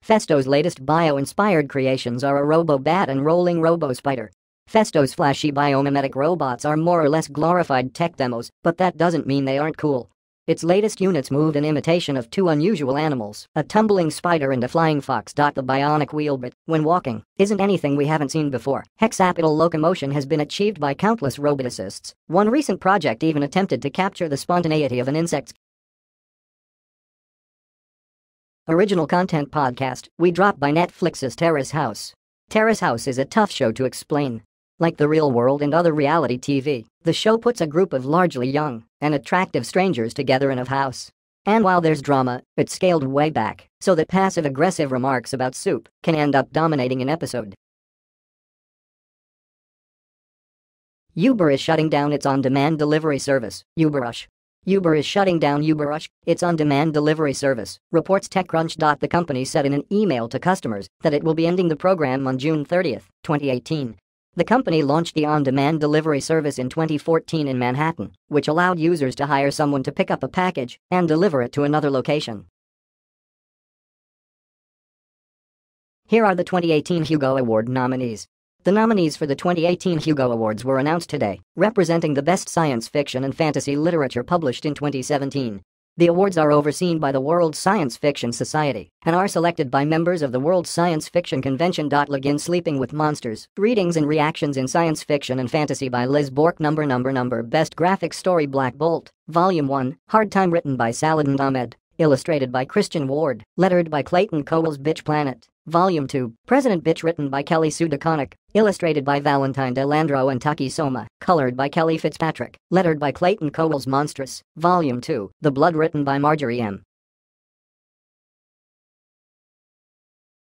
Festo's latest bio-inspired creations are a robo-bat and rolling robo-spider. Festo's flashy biomimetic robots are more or less glorified tech demos, but that doesn't mean they aren't cool. Its latest units moved in imitation of two unusual animals, a tumbling spider and a flying fox. The bionic wheelbit, when walking, isn't anything we haven't seen before. Hexapedal locomotion has been achieved by countless roboticists. One recent project even attempted to capture the spontaneity of an insect's original content podcast, we dropped by Netflix's Terrace House. Terrace House is a tough show to explain. Like The Real World and other reality TV, the show puts a group of largely young and attractive strangers together in a house. And while there's drama, it's scaled way back so that passive-aggressive remarks about soup can end up dominating an episode. Uber is shutting down its on-demand delivery service, UberRush. Uber is shutting down UberRush, its on-demand delivery service, reports TechCrunch. The company said in an email to customers that it will be ending the program on June 30, 2018. The company launched the on-demand delivery service in 2014 in Manhattan, which allowed users to hire someone to pick up a package and deliver it to another location. Here are the 2018 Hugo Award nominees. The nominees for the 2018 Hugo Awards were announced today, representing the best science fiction and fantasy literature published in 2017. The awards are overseen by the World Science Fiction Society and are selected by members of the World Science Fiction Convention. Login Sleeping with Monsters, Readings and Reactions in Science Fiction and Fantasy by Liz Bork. Best Graphic Story Black Bolt, Volume 1, Hard Time written by Saladin Ahmed, illustrated by Christian Ward, lettered by Clayton Cowles. Bitch Planet, Volume 2, President Bitch written by Kelly Sue DeConnick, illustrated by Valentine Delandro and Taki Soma, colored by Kelly Fitzpatrick, lettered by Clayton Cowles. Monstrous, Volume 2, The Blood written by Marjorie M.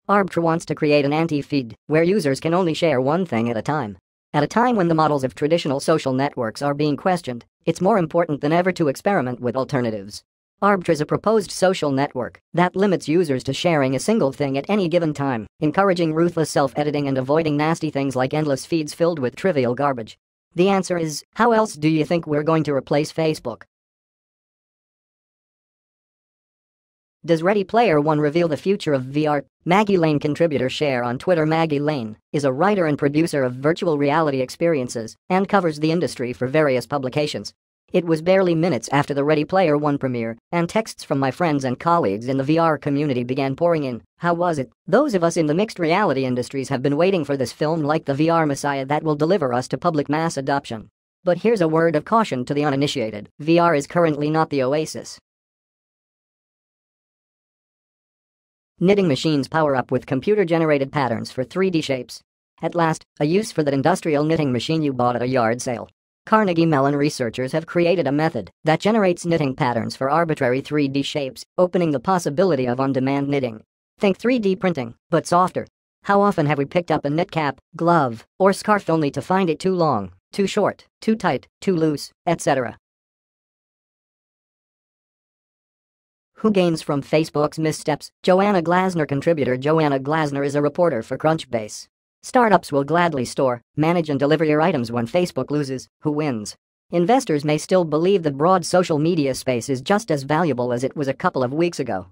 Arbitra wants to create an anti-feed where users can only share one thing at a time. At a time when the models of traditional social networks are being questioned, it's more important than ever to experiment with alternatives. Arbitra is a proposed social network that limits users to sharing a single thing at any given time, encouraging ruthless self-editing and avoiding nasty things like endless feeds filled with trivial garbage. The answer is, how else do you think we're going to replace Facebook? Does Ready Player One reveal the future of VR? Maggie Lane contributor share on Twitter. Maggie Lane is a writer and producer of virtual reality experiences and covers the industry for various publications. It was barely minutes after the Ready Player One premiere, and texts from my friends and colleagues in the VR community began pouring in. How was it? Those of us in the mixed reality industries have been waiting for this film like the VR messiah that will deliver us to public mass adoption. But here's a word of caution to the uninitiated. VR is currently not the oasis. Knitting machines power up with computer-generated patterns for 3D shapes. At last, a use for that industrial knitting machine you bought at a yard sale. Carnegie Mellon researchers have created a method that generates knitting patterns for arbitrary 3D shapes, opening the possibility of on-demand knitting. Think 3D printing, but softer. How often have we picked up a knit cap, glove, or scarf only to find it too long, too short, too tight, too loose, etc.? Who gains from Facebook's missteps? Joanna Glasner contributor. Joanna Glasner is a reporter for Crunchbase. Startups will gladly store, manage and deliver your items when Facebook loses. Who wins? Investors may still believe the broad social media space is just as valuable as it was a couple of weeks ago.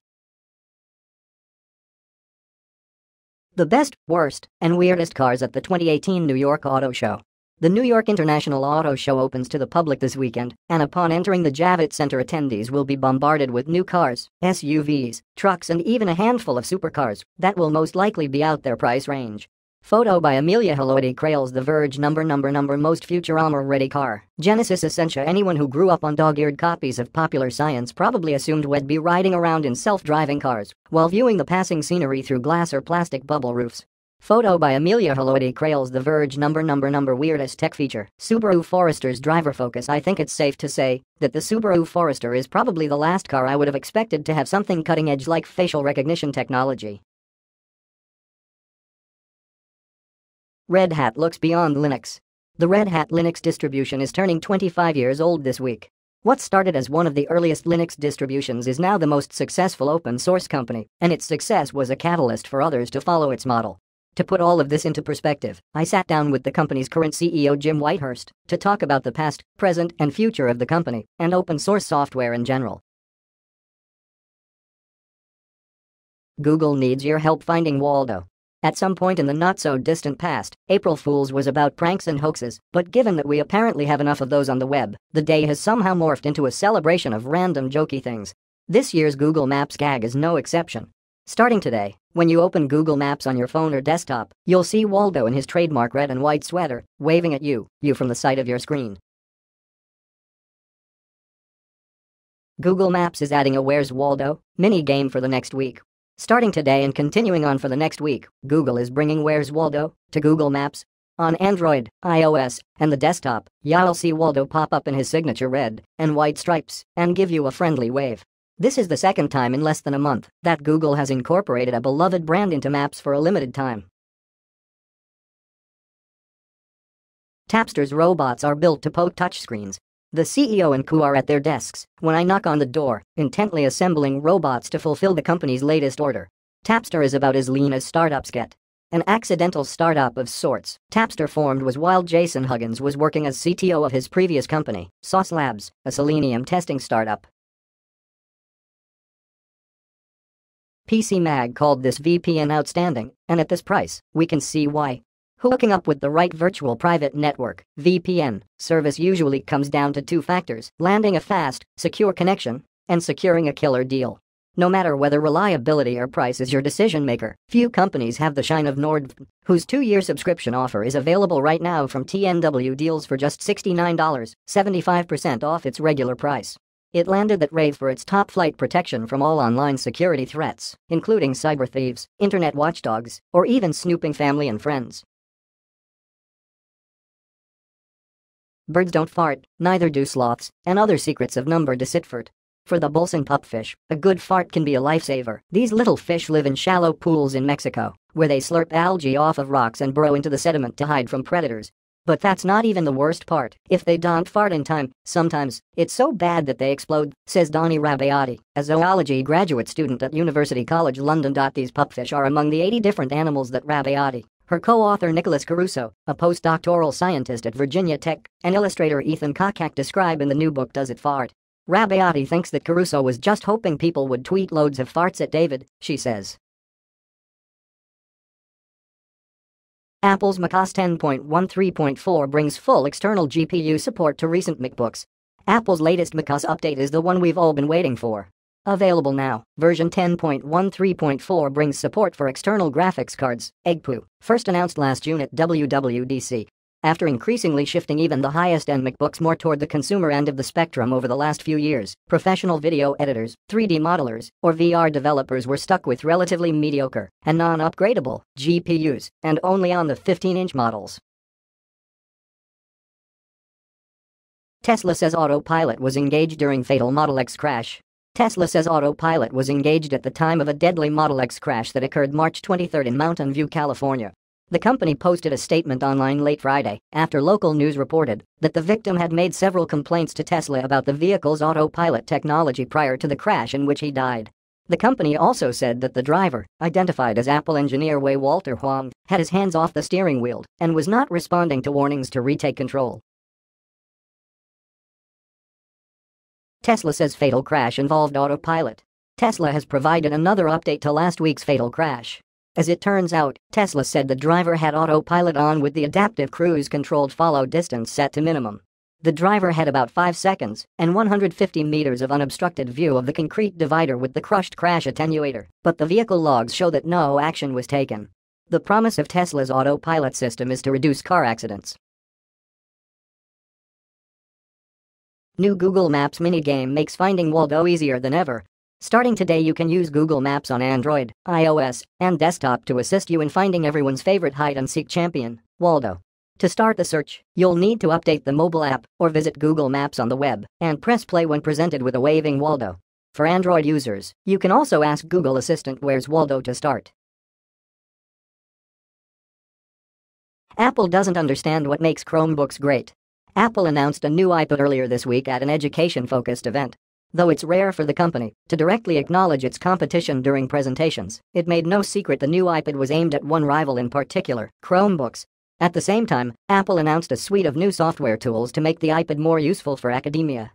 The best, worst, and weirdest cars at the 2018 New York Auto Show. The New York International Auto Show opens to the public this weekend, and upon entering the Javits Center, attendees will be bombarded with new cars, SUVs, trucks and even a handful of supercars that will most likely be out their price range. Photo by Amelia Haloti Crales. The Verge. Most Futurama-ready car. Genesis Essentia. Anyone who grew up on dog-eared copies of Popular Science probably assumed we'd be riding around in self-driving cars while viewing the passing scenery through glass or plastic bubble roofs. Photo by Amelia Haloti Crales. The Verge. Weirdest tech feature. Subaru Forester's driver focus. I think it's safe to say that the Subaru Forester is probably the last car I would have expected to have something cutting-edge like facial recognition technology. Red Hat looks beyond Linux. The Red Hat Linux distribution is turning 25 years old this week. What started as one of the earliest Linux distributions is now the most successful open-source company, and its success was a catalyst for others to follow its model. To put all of this into perspective, I sat down with the company's current CEO Jim Whitehurst to talk about the past, present, and future of the company and open-source software in general. Google needs your help finding Waldo. At some point in the not-so-distant past, April Fools was about pranks and hoaxes, but given that we apparently have enough of those on the web, the day has somehow morphed into a celebration of random jokey things. This year's Google Maps gag is no exception. Starting today, when you open Google Maps on your phone or desktop, you'll see Waldo in his trademark red and white sweater, waving at you from the side of your screen. Google Maps is adding a Where's Waldo mini-game for the next week. Starting today and continuing on for the next week, Google is bringing Where's Waldo to Google Maps. On Android, iOS, and the desktop, you'll see Waldo pop up in his signature red and white stripes and give you a friendly wave. This is the second time in less than a month that Google has incorporated a beloved brand into Maps for a limited time. Tapster's robots are built to poke touchscreens. The CEO and crew are at their desks when I knock on the door, intently assembling robots to fulfill the company's latest order. Tapster is about as lean as startups get. An accidental startup of sorts, Tapster formed was while Jason Huggins was working as CTO of his previous company, Sauce Labs, a selenium testing startup. PC Mag called this VPN outstanding, and at this price, we can see why. Hooking up with the right virtual private network, VPN, service usually comes down to two factors: landing a fast, secure connection, and securing a killer deal. No matter whether reliability or price is your decision maker, few companies have the shine of NordVPN, whose 2-year subscription offer is available right now from TNW Deals for just $69, 75% off its regular price. It landed that rave for its top-flight protection from all online security threats, including cyber thieves, internet watchdogs, or even snooping family and friends. Birds don't fart, neither do sloths, and other secrets of number deciphered. For the Bolson pupfish, a good fart can be a lifesaver. These little fish live in shallow pools in Mexico, where they slurp algae off of rocks and burrow into the sediment to hide from predators. But that's not even the worst part. If they don't fart in time, sometimes it's so bad that they explode, says Donnie Rabbiati, a zoology graduate student at University College London. These pupfish are among the 80 different animals that Rabbiati, her co-author Nicholas Caruso, a postdoctoral scientist at Virginia Tech, and illustrator Ethan Kokak describe in the new book Does It Fart? Rabbiati thinks that Caruso was just hoping people would tweet loads of farts at David, she says. Apple's macOS 10.13.4 brings full external GPU support to recent MacBooks. Apple's latest macOS update is the one we've all been waiting for. Available now, version 10.13.4 brings support for external graphics cards, EGPU, first announced last June at WWDC. After increasingly shifting even the highest-end MacBooks more toward the consumer end of the spectrum over the last few years, professional video editors, 3D modelers, or VR developers were stuck with relatively mediocre and non-upgradable GPUs, and only on the 15-inch models. Tesla says autopilot was engaged during fatal Model X crash. Tesla says autopilot was engaged at the time of a deadly Model X crash that occurred March 23 in Mountain View, California. The company posted a statement online late Friday after local news reported that the victim had made several complaints to Tesla about the vehicle's autopilot technology prior to the crash in which he died. The company also said that the driver, identified as Apple engineer Wei Walter Huang, had his hands off the steering wheel and was not responding to warnings to retake control. Tesla says fatal crash involved autopilot. Tesla has provided another update to last week's fatal crash. As it turns out, Tesla said the driver had autopilot on with the adaptive cruise-controlled follow distance set to minimum. The driver had about 5 seconds and 150 meters of unobstructed view of the concrete divider with the crushed crash attenuator, but the vehicle logs show that no action was taken. The promise of Tesla's autopilot system is to reduce car accidents. New Google Maps minigame makes finding Waldo easier than ever. Starting today, you can use Google Maps on Android, iOS, and desktop to assist you in finding everyone's favorite hide-and-seek champion, Waldo. To start the search, you'll need to update the mobile app or visit Google Maps on the web and press play when presented with a waving Waldo. For Android users, you can also ask Google Assistant Where's Waldo to start. Apple doesn't understand what makes Chromebooks great. Apple announced a new iPad earlier this week at an education-focused event. Though it's rare for the company to directly acknowledge its competition during presentations, it made no secret the new iPad was aimed at one rival in particular, Chromebooks. At the same time, Apple announced a suite of new software tools to make the iPad more useful for academia.